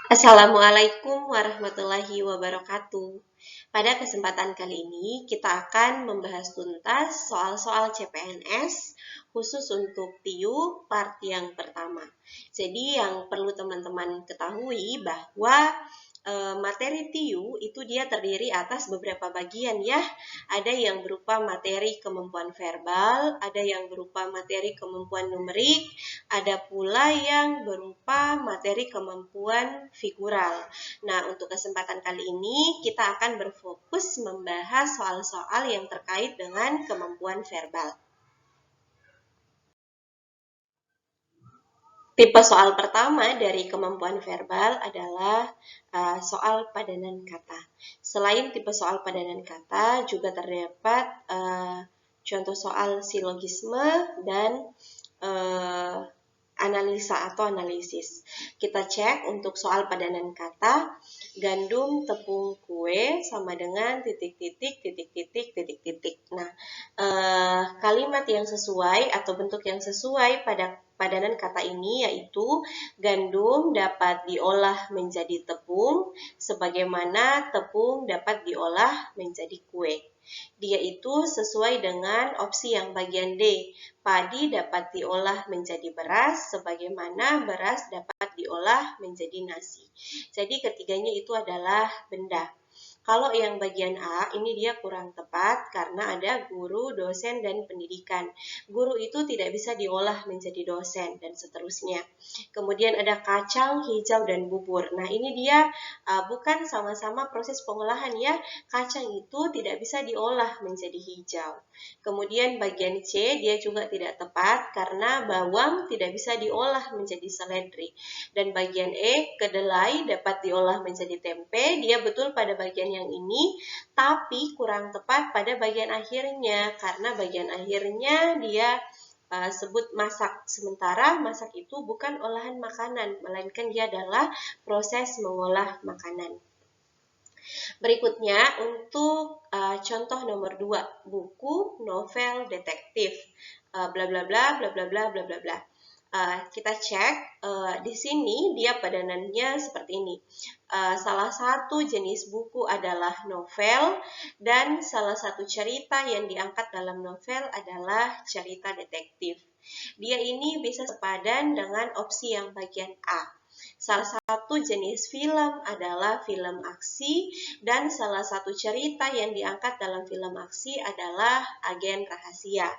Assalamualaikum warahmatullahi wabarakatuh. Pada kesempatan kali ini, kita akan membahas tuntas soal-soal CPNS khusus untuk TIU part yang pertama. Jadi yang perlu teman-teman ketahui bahwa materi TIU itu dia terdiri atas beberapa bagian ya. Ada yang berupa materi kemampuan verbal, ada yang berupa materi kemampuan numerik, ada pula yang berupa materi kemampuan figural. Nah, untuk kesempatan kali ini kita akan berfokus membahas soal-soal yang terkait dengan kemampuan verbal. Tipe soal pertama dari kemampuan verbal adalah soal padanan kata. Selain tipe soal padanan kata, juga terdapat contoh soal silogisme dan analisa atau analisis. Kita cek untuk soal padanan kata, gandum, tepung, kue sama dengan titik-titik, titik-titik, titik-titik. Nah, kalimat yang sesuai atau bentuk yang sesuai pada padanan kata ini yaitu gandum dapat diolah menjadi tepung, sebagaimana tepung dapat diolah menjadi kue. Dia itu sesuai dengan opsi yang bagian D. Padi dapat diolah menjadi beras, sebagaimana beras dapat diolah menjadi nasi. Jadi ketiganya itu adalah benda. Kalau yang bagian A, ini dia kurang tepat karena ada guru, dosen, dan pendidikan. Guru itu tidak bisa diolah menjadi dosen, dan seterusnya. Kemudian ada kacang, hijau, dan bubur. Nah, ini dia bukan sama-sama proses pengolahan ya. Kacang itu tidak bisa diolah menjadi hijau. Kemudian bagian C, dia juga tidak tepat karena bawang tidak bisa diolah menjadi seledri. Dan bagian E, kedelai dapat diolah menjadi tempe, dia betul pada bagian yang ini, tapi kurang tepat pada bagian akhirnya, karena bagian akhirnya dia sebut masak, sementara masak itu bukan olahan makanan, melainkan dia adalah proses mengolah makanan. Berikutnya untuk contoh nomor 2, buku, novel, detektif, bla bla bla bla bla bla bla bla bla. Kita cek di sini dia padanannya seperti ini. Salah satu jenis buku adalah novel dan salah satu cerita yang diangkat dalam novel adalah cerita detektif. Dia ini bisa sepadan dengan opsi yang bagian A. Salah satu jenis film adalah film aksi dan salah satu cerita yang diangkat dalam film aksi adalah agen rahasia.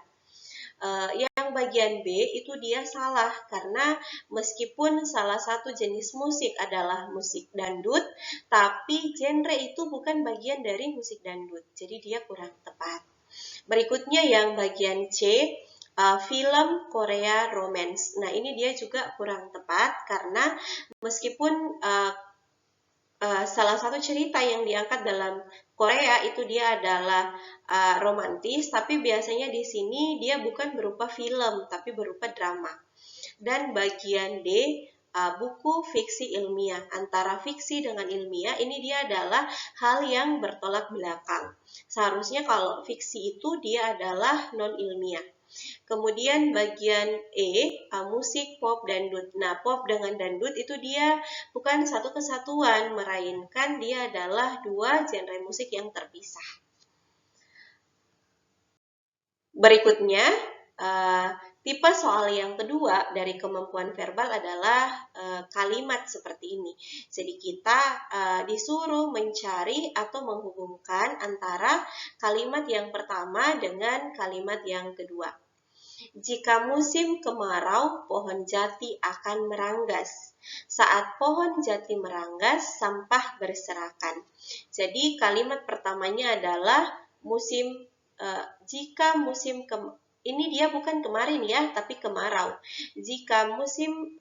Yang bagian B itu dia salah karena meskipun salah satu jenis musik adalah musik dangdut, tapi genre itu bukan bagian dari musik dangdut, jadi dia kurang tepat. Berikutnya yang bagian C, film Korea romance. Nah, ini dia juga kurang tepat karena meskipun salah satu cerita yang diangkat dalam Korea itu dia adalah romantis, tapi biasanya di sini dia bukan berupa film, tapi berupa drama. Dan bagian D, buku fiksi ilmiah. Antara fiksi dengan ilmiah, ini dia adalah hal yang bertolak belakang. Seharusnya kalau fiksi itu dia adalah non-ilmiah. Kemudian bagian E, musik, pop, dangdut. Nah, pop dengan dangdut itu dia bukan satu kesatuan, melainkan dia adalah dua genre musik yang terpisah. Berikutnya, tipe soal yang kedua dari kemampuan verbal adalah kalimat seperti ini. Jadi kita disuruh mencari atau menghubungkan antara kalimat yang pertama dengan kalimat yang kedua. Jika musim kemarau, pohon jati akan meranggas. Saat pohon jati meranggas, sampah berserakan. Jadi kalimat pertamanya adalah jika musim ini dia bukan kemarin ya, tapi kemarau. Jika musim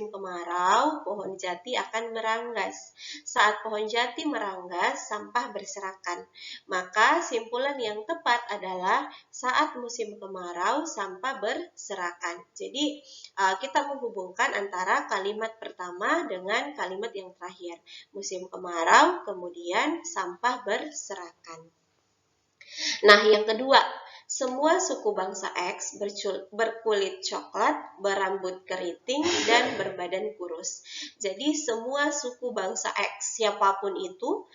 kemarau, pohon jati akan meranggas. Saat pohon jati meranggas, sampah berserakan. Maka simpulan yang tepat adalah saat musim kemarau, sampah berserakan. Jadi kita menghubungkan antara kalimat pertama dengan kalimat yang terakhir. Musim kemarau, kemudian sampah berserakan. Nah, yang kedua, Semua suku bangsa X berkulit coklat, berambut keriting, dan berbadan kurus. Jadi semua suku bangsa X, siapapun itu,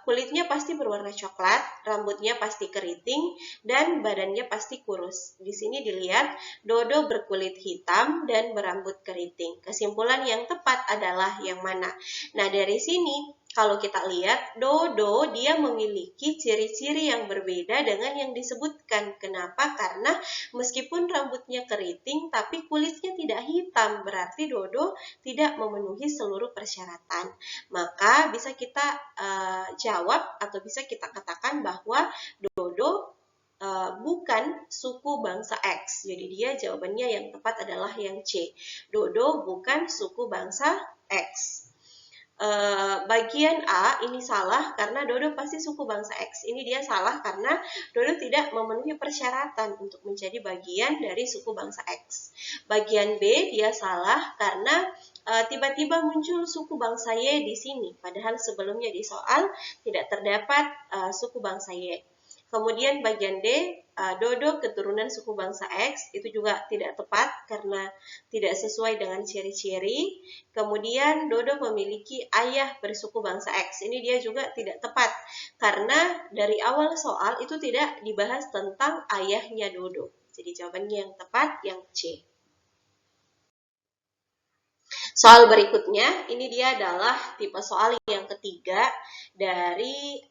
kulitnya pasti berwarna coklat, rambutnya pasti keriting, dan badannya pasti kurus. Di sini dilihat Dodo berkulit hitam dan berambut keriting. Kesimpulan yang tepat adalah yang mana? Nah, dari sini kalau kita lihat, Dodo dia memiliki ciri-ciri yang berbeda dengan yang disebutkan. Kenapa? Karena meskipun rambutnya keriting, tapi kulitnya tidak hitam. Berarti Dodo tidak memenuhi seluruh persyaratan. Maka bisa kita jawab atau bisa kita katakan bahwa Dodo bukan suku bangsa X. Jadi dia jawabannya yang tepat adalah yang C. Dodo bukan suku bangsa X. Bagian A ini salah karena Dodo pasti suku bangsa X. Ini dia salah karena Dodo tidak memenuhi persyaratan untuk menjadi bagian dari suku bangsa X. Bagian B dia salah karena tiba-tiba muncul suku bangsa Y di sini, padahal sebelumnya di soal tidak terdapat suku bangsa Y. Kemudian bagian D, Dodo keturunan suku bangsa X, itu juga tidak tepat karena tidak sesuai dengan ciri-ciri. Kemudian Dodo memiliki ayah bersuku bangsa X, ini dia juga tidak tepat karena dari awal soal itu tidak dibahas tentang ayahnya Dodo. Jadi jawabannya yang tepat yang C. Soal berikutnya, ini dia adalah tipe soal yang ketiga dari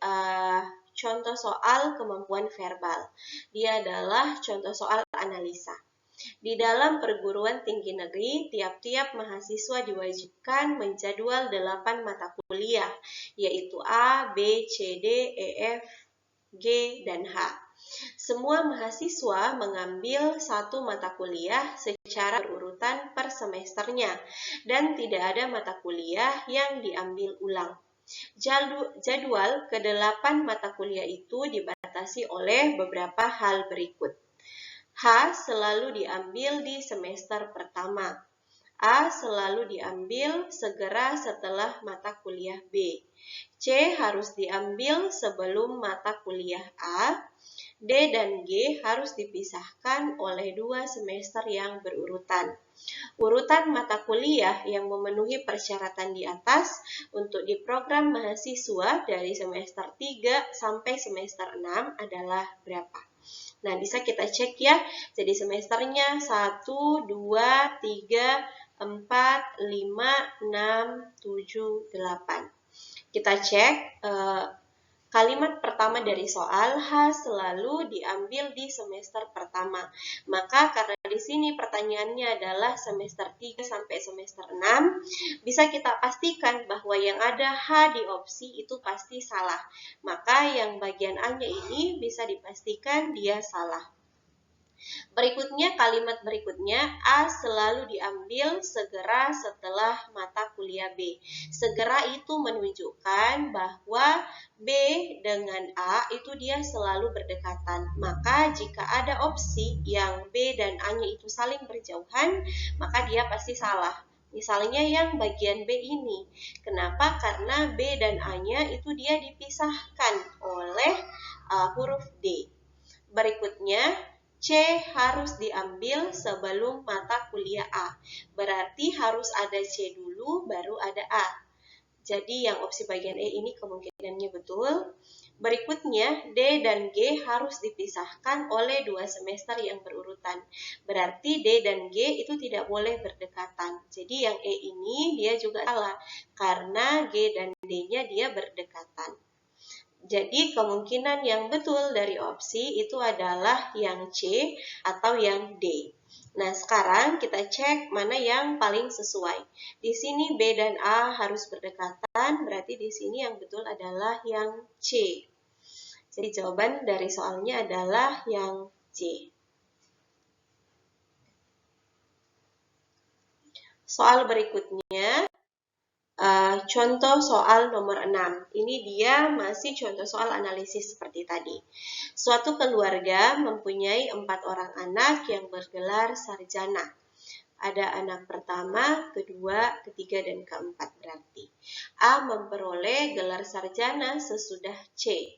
contoh soal kemampuan verbal. Dia adalah contoh soal analisa. Di dalam perguruan tinggi negeri, tiap-tiap mahasiswa diwajibkan menjadwal 8 mata kuliah, yaitu A, B, C, D, E, F, G, dan H. Semua mahasiswa mengambil satu mata kuliah secara berurutan per semesternya, dan tidak ada mata kuliah yang diambil ulang. Jadwal ke-8 mata kuliah itu dibatasi oleh beberapa hal berikut. H selalu diambil di semester pertama. A selalu diambil segera setelah mata kuliah B. C harus diambil sebelum mata kuliah A. D dan G harus dipisahkan oleh 2 semester yang berurutan. Urutan mata kuliah yang memenuhi persyaratan di atas untuk di program mahasiswa dari semester 3 sampai semester 6 adalah berapa? Nah, bisa kita cek ya. Jadi semesternya 1, 2, 3, 4, 5, 6, 7, 8. Kita cek kalimat pertama dari soal, H selalu diambil di semester pertama. Maka karena di sini pertanyaannya adalah semester 3 sampai semester 6, bisa kita pastikan bahwa yang ada H di opsi itu pasti salah. Maka yang bagian A-nya ini bisa dipastikan dia salah. Berikutnya, kalimat berikutnya, A selalu diambil segera setelah mata kuliah B. Segera itu menunjukkan bahwa B dengan A itu dia selalu berdekatan. Maka jika ada opsi yang B dan A-nya itu saling berjauhan, maka dia pasti salah. Misalnya yang bagian B ini. Kenapa? Karena B dan A-nya itu dia dipisahkan oleh huruf D. Berikutnya, C harus diambil sebelum mata kuliah A. Berarti harus ada C dulu, baru ada A. Jadi yang opsi bagian E ini kemungkinannya betul. Berikutnya, D dan G harus dipisahkan oleh 2 semester yang berurutan. Berarti D dan G itu tidak boleh berdekatan. Jadi yang E ini dia juga salah, karena G dan D-nya dia berdekatan. Jadi kemungkinan yang betul dari opsi itu adalah yang C atau yang D. Nah, sekarang kita cek mana yang paling sesuai. Di sini B dan A harus berdekatan, berarti di sini yang betul adalah yang C. Jadi jawaban dari soalnya adalah yang C. Soal berikutnya. Contoh soal nomor 6. Ini dia masih contoh soal analisis seperti tadi. Suatu keluarga mempunyai 4 orang anak yang bergelar sarjana. Ada anak pertama, kedua, ketiga, dan keempat berarti. A memperoleh gelar sarjana sesudah C.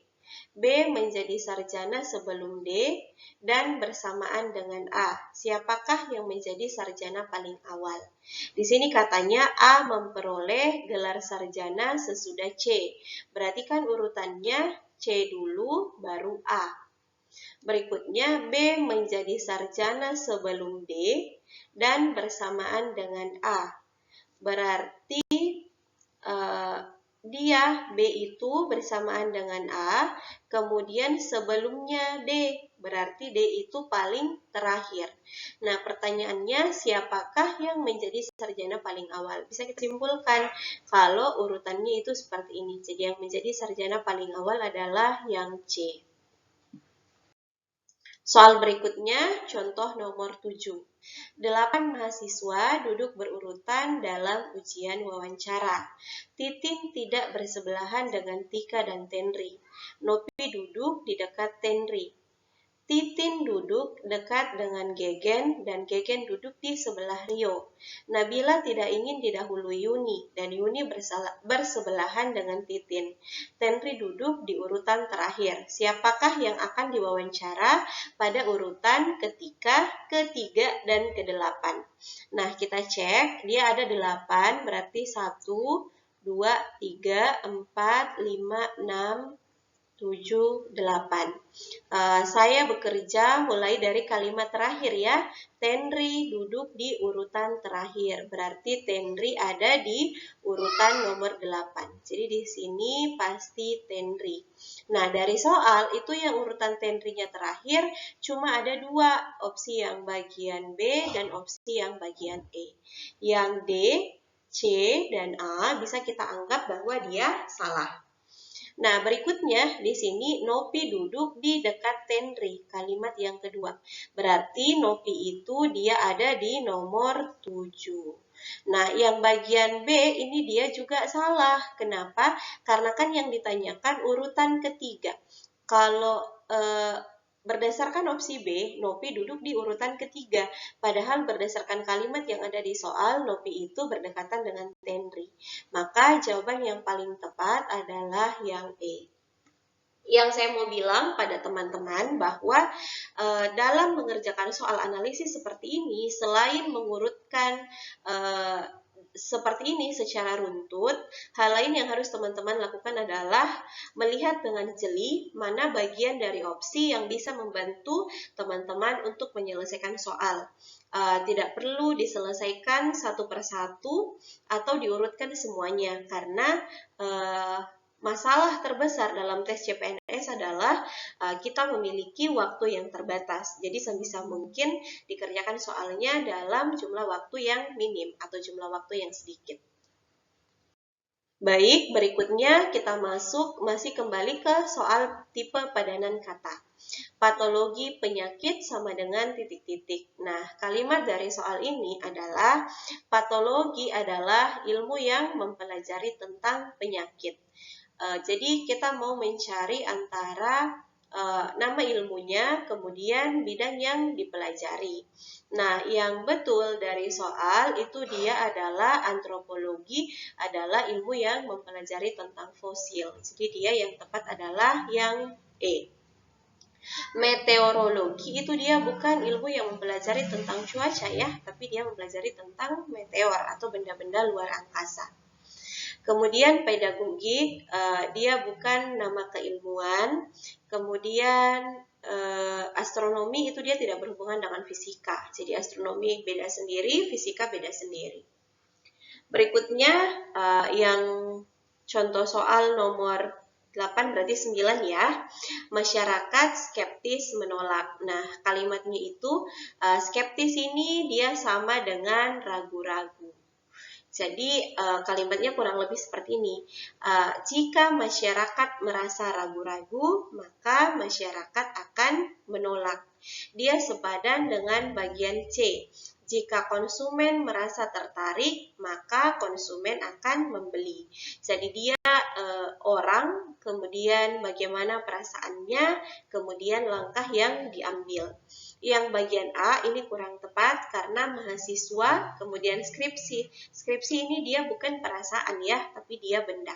B menjadi sarjana sebelum D dan bersamaan dengan A. Siapakah yang menjadi sarjana paling awal? Di sini katanya A memperoleh gelar sarjana sesudah C. Berarti kan urutannya C dulu baru A. Berikutnya B menjadi sarjana sebelum D dan bersamaan dengan A. Berarti dia B itu bersamaan dengan A, kemudian sebelumnya D, berarti D itu paling terakhir. Nah, pertanyaannya siapakah yang menjadi sarjana paling awal? Bisa kita simpulkan kalau urutannya itu seperti ini. Jadi yang menjadi sarjana paling awal adalah yang C. Soal berikutnya, contoh nomor 7. 8 mahasiswa duduk berurutan dalam ujian wawancara. Titin tidak bersebelahan dengan Tika dan Tenri. Nopi duduk di dekat Tenri. Titin duduk dekat dengan Gegen dan Gegen duduk di sebelah Rio. Nabila tidak ingin didahului Yuni dan Yuni bersebelahan dengan Titin. Tenri duduk di urutan terakhir. Siapakah yang akan diwawancara pada urutan ketiga, dan ke-8? Nah, kita cek, dia ada 8, berarti 1, 2, 3, 4, 5, 6, 7, 8. Saya bekerja mulai dari kalimat terakhir ya. Tenri duduk di urutan terakhir. Berarti Tenri ada di urutan nomor 8. Jadi di sini pasti Tenri. Nah, dari soal itu yang urutan Tenrinya terakhir cuma ada 2. Opsi yang bagian B dan opsi yang bagian E. Yang D, C, dan A bisa kita anggap bahwa dia salah. Nah, berikutnya di sini Nopi duduk di dekat Tenri, kalimat yang kedua. Berarti Nopi itu dia ada di nomor 7. Nah, yang bagian B ini dia juga salah. Kenapa? Karena kan yang ditanyakan urutan ketiga. Kalau berdasarkan opsi B, Nopi duduk di urutan ketiga. Padahal berdasarkan kalimat yang ada di soal, Nopi itu berdekatan dengan Tenri. Maka jawaban yang paling tepat adalah yang E. Yang saya mau bilang pada teman-teman bahwa dalam mengerjakan soal analisis seperti ini, selain mengurutkan seperti ini secara runtut, hal lain yang harus teman-teman lakukan adalah melihat dengan jeli mana bagian dari opsi yang bisa membantu teman-teman untuk menyelesaikan soal. Tidak perlu diselesaikan satu persatu atau diurutkan semuanya, karena masalah terbesar dalam tes CPNS adalah kita memiliki waktu yang terbatas. Jadi sebisa mungkin dikerjakan soalnya dalam jumlah waktu yang minim atau jumlah waktu yang sedikit. Baik, berikutnya kita masih kembali ke soal tipe padanan kata. Patologi penyakit sama dengan titik-titik. Nah, kalimat dari soal ini adalah patologi adalah ilmu yang mempelajari tentang penyakit. Jadi kita mau mencari antara nama ilmunya, kemudian bidang yang dipelajari. Nah, yang betul dari soal itu dia adalah antropologi, adalah ilmu yang mempelajari tentang fosil. Jadi dia yang tepat adalah yang E. Meteorologi itu dia bukan ilmu yang mempelajari tentang cuaca ya, tapi dia mempelajari tentang meteor atau benda-benda luar angkasa. Kemudian pedagogik, dia bukan nama keilmuan. Kemudian astronomi itu dia tidak berhubungan dengan fisika. Jadi astronomi beda sendiri, fisika beda sendiri. Berikutnya yang contoh soal nomor 8 berarti 9 ya. Masyarakat skeptis menolak. Nah, kalimatnya itu skeptis ini dia sama dengan ragu-ragu. Jadi kalimatnya kurang lebih seperti ini. Jika masyarakat merasa ragu-ragu, maka masyarakat akan menolak. Dia sepadan dengan bagian C. Jika konsumen merasa tertarik, maka konsumen akan membeli. Jadi dia orang, kemudian bagaimana perasaannya, kemudian langkah yang diambil. Yang bagian A ini kurang tepat karena mahasiswa, kemudian skripsi. Skripsi ini dia bukan perasaan ya, tapi dia benda.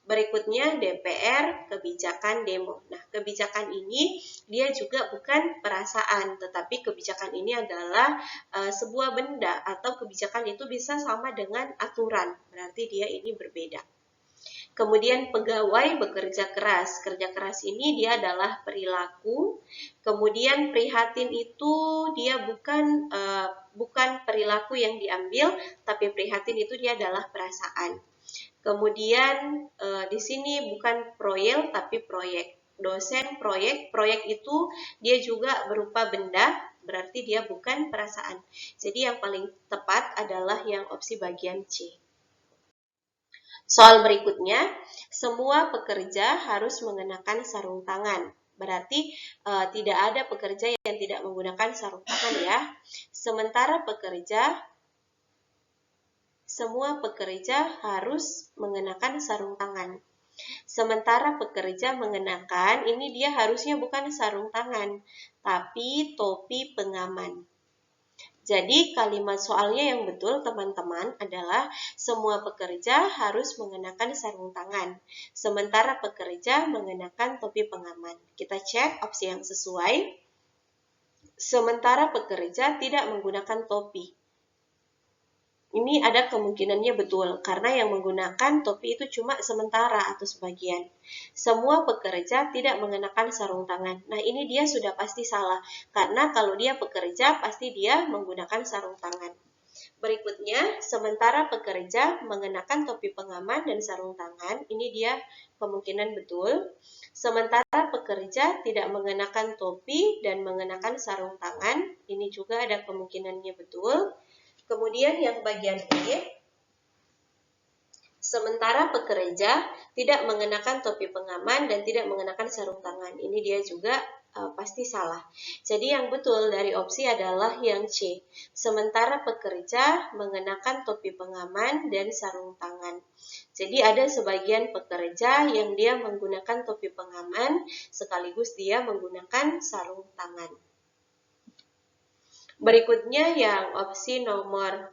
Berikutnya DPR, kebijakan demo. Nah, kebijakan ini dia juga bukan perasaan, tetapi kebijakan ini adalah sebuah benda atau kebijakan itu bisa sama dengan aturan. Berarti dia ini berbeda. Kemudian pegawai bekerja keras. Kerja keras ini dia adalah perilaku. Kemudian prihatin itu dia bukan perilaku yang diambil, tapi prihatin itu dia adalah perasaan. Kemudian di sini bukan proyek tapi proyek. Dosen proyek, proyek itu dia juga berupa benda, berarti dia bukan perasaan. Jadi yang paling tepat adalah yang opsi bagian C. Soal berikutnya, semua pekerja harus mengenakan sarung tangan. Berarti tidak ada pekerja yang tidak menggunakan sarung tangan ya. Semua pekerja harus mengenakan sarung tangan. Sementara pekerja mengenakan, ini dia harusnya bukan sarung tangan, tapi topi pengaman. Jadi kalimat soalnya yang betul teman-teman adalah semua pekerja harus mengenakan sarung tangan, sementara pekerja mengenakan topi pengaman. Kita cek opsi yang sesuai. Sementara pekerja tidak menggunakan topi. Ini ada kemungkinannya betul, karena yang menggunakan topi itu cuma sementara atau sebagian. Semua pekerja tidak mengenakan sarung tangan. Nah, ini dia sudah pasti salah, karena kalau dia pekerja, pasti dia menggunakan sarung tangan. Berikutnya, sementara pekerja mengenakan topi pengaman dan sarung tangan, ini dia kemungkinan betul. Sementara pekerja tidak mengenakan topi dan mengenakan sarung tangan, ini juga ada kemungkinannya betul. Kemudian yang bagian E, sementara pekerja tidak mengenakan topi pengaman dan tidak mengenakan sarung tangan. Ini dia juga pasti salah. Jadi yang betul dari opsi adalah yang C. Sementara pekerja mengenakan topi pengaman dan sarung tangan. Jadi ada sebagian pekerja yang dia menggunakan topi pengaman sekaligus dia menggunakan sarung tangan. Berikutnya yang opsi nomor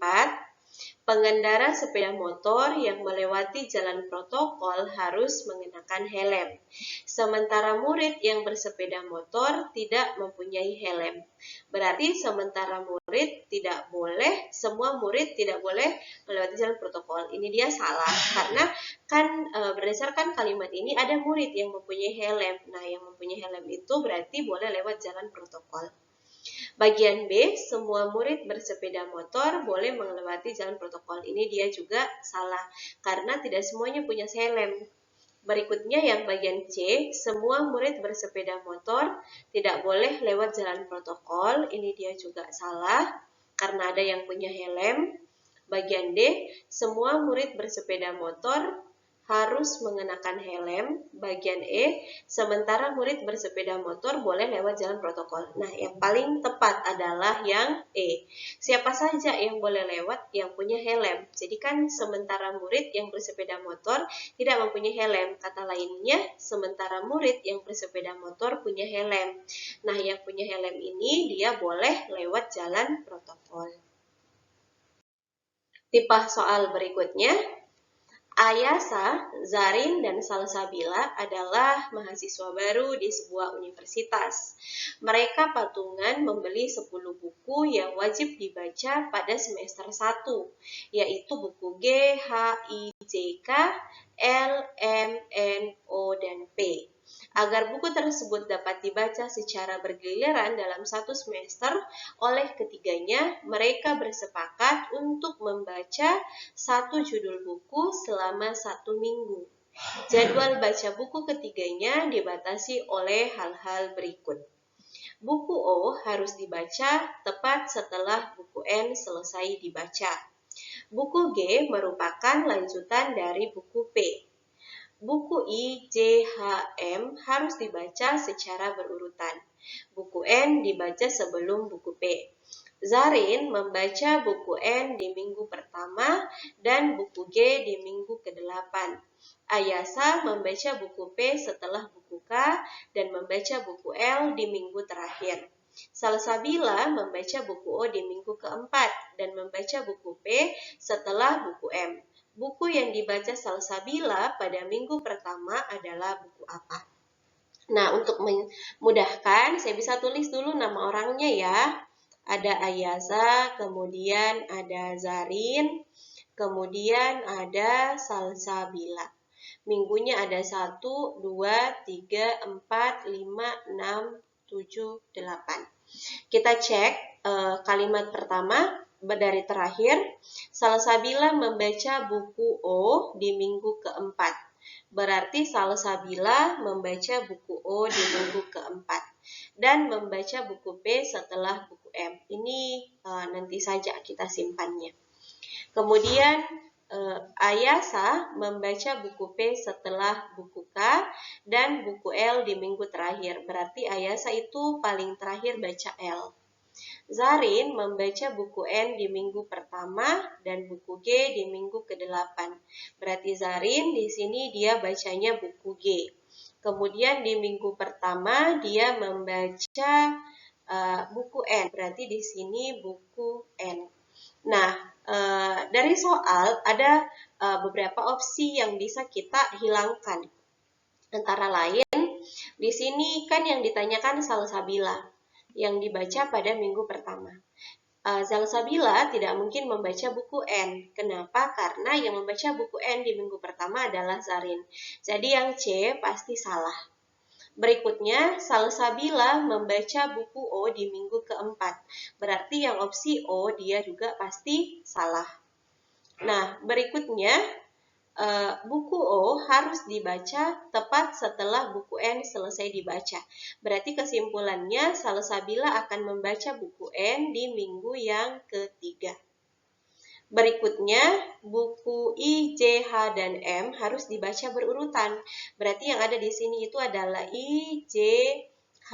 4, pengendara sepeda motor yang melewati jalan protokol harus mengenakan helm. Sementara murid yang bersepeda motor tidak mempunyai helm. Berarti sementara murid tidak boleh, semua murid tidak boleh melewati jalan protokol. Ini dia salah, karena kan berdasarkan kalimat ini ada murid yang mempunyai helm. Nah, yang mempunyai helm itu berarti boleh lewat jalan protokol. Bagian B, semua murid bersepeda motor boleh melewati jalan protokol. Ini dia juga salah, karena tidak semuanya punya helm. Berikutnya yang bagian C, semua murid bersepeda motor tidak boleh lewat jalan protokol. Ini dia juga salah, karena ada yang punya helm. Bagian D, semua murid bersepeda motor harus mengenakan helm. Bagian E, sementara murid bersepeda motor boleh lewat jalan protokol. Nah, yang paling tepat adalah yang E. Siapa saja yang boleh lewat? Yang punya helm. Jadi kan sementara murid yang bersepeda motor tidak mempunyai helm. Kata lainnya, sementara murid yang bersepeda motor punya helm. Nah, yang punya helm ini dia boleh lewat jalan protokol. Tipe soal berikutnya, Ayasa, Zarin, dan Salsabila adalah mahasiswa baru di sebuah universitas. Mereka patungan membeli 10 buku yang wajib dibaca pada semester 1, yaitu buku G, H, I, J, K, L, M, N, O, dan P. Agar buku tersebut dapat dibaca secara bergiliran dalam satu semester oleh ketiganya, mereka bersepakat untuk membaca satu judul buku selama 1 minggu. Jadwal baca buku ketiganya dibatasi oleh hal-hal berikut. Buku O harus dibaca tepat setelah buku N selesai dibaca. Buku G merupakan lanjutan dari buku P. Buku I, J, H, M harus dibaca secara berurutan. Buku N dibaca sebelum buku P. Zarin membaca buku N di minggu pertama dan buku G di minggu ke-8. Ayasa membaca buku P setelah buku K dan membaca buku L di minggu terakhir. Salsabila membaca buku O di minggu ke-4 dan membaca buku P setelah buku M. buku yang dibaca Salsabila pada minggu pertama adalah buku apa? Nah, untuk memudahkan, saya bisa tulis dulu nama orangnya ya. Ada Ayaza, kemudian ada Zarin, kemudian ada Salsabila. Minggunya ada 1, 2, 3, 4, 5, 6, 7, 8. Kita cek kalimat pertama dari terakhir. Salsabila membaca buku O di minggu keempat. Berarti Salsabila membaca buku O di minggu keempat dan membaca buku P setelah buku M. Ini nanti saja kita simpannya. Kemudian Ayasa membaca buku P setelah buku K dan buku L di minggu terakhir. Berarti Ayasa itu paling terakhir baca L. Zarin membaca buku N di minggu pertama dan buku G di minggu ke-8. Berarti Zarin di sini dia bacanya buku G. Kemudian di minggu pertama dia membaca buku N. Berarti di sini buku N. Nah, dari soal ada beberapa opsi yang bisa kita hilangkan. Antara lain, di sini kan yang ditanyakan Salsabila yang dibaca pada minggu pertama. Salsabila tidak mungkin membaca buku N. Kenapa? Karena yang membaca buku N di minggu pertama adalah Zarin. Jadi yang C pasti salah. Berikutnya, Salsabila membaca buku O di minggu keempat. Berarti yang opsi O dia juga pasti salah. Nah, berikutnya, buku O harus dibaca tepat setelah buku N selesai dibaca. Berarti kesimpulannya Salsabila akan membaca buku N di minggu yang ketiga. Berikutnya, buku I, J, H, dan M harus dibaca berurutan. Berarti yang ada di sini itu adalah I, J, H,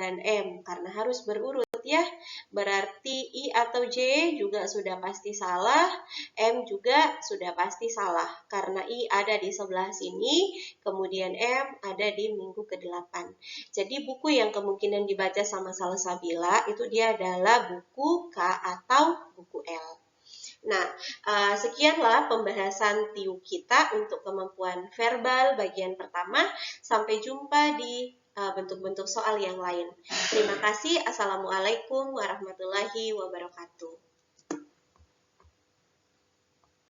dan M karena harus berurut ya. Berarti I atau J juga sudah pasti salah, M juga sudah pasti salah karena I ada di sebelah sini, kemudian M ada di minggu ke-8. Jadi buku yang kemungkinan dibaca sama Salsabila itu dia adalah buku K atau buku L. Nah, sekianlah pembahasan TIU kita untuk kemampuan verbal bagian pertama. Sampai jumpa di bentuk-bentuk soal yang lain. Terima kasih. Assalamualaikum warahmatullahi wabarakatuh.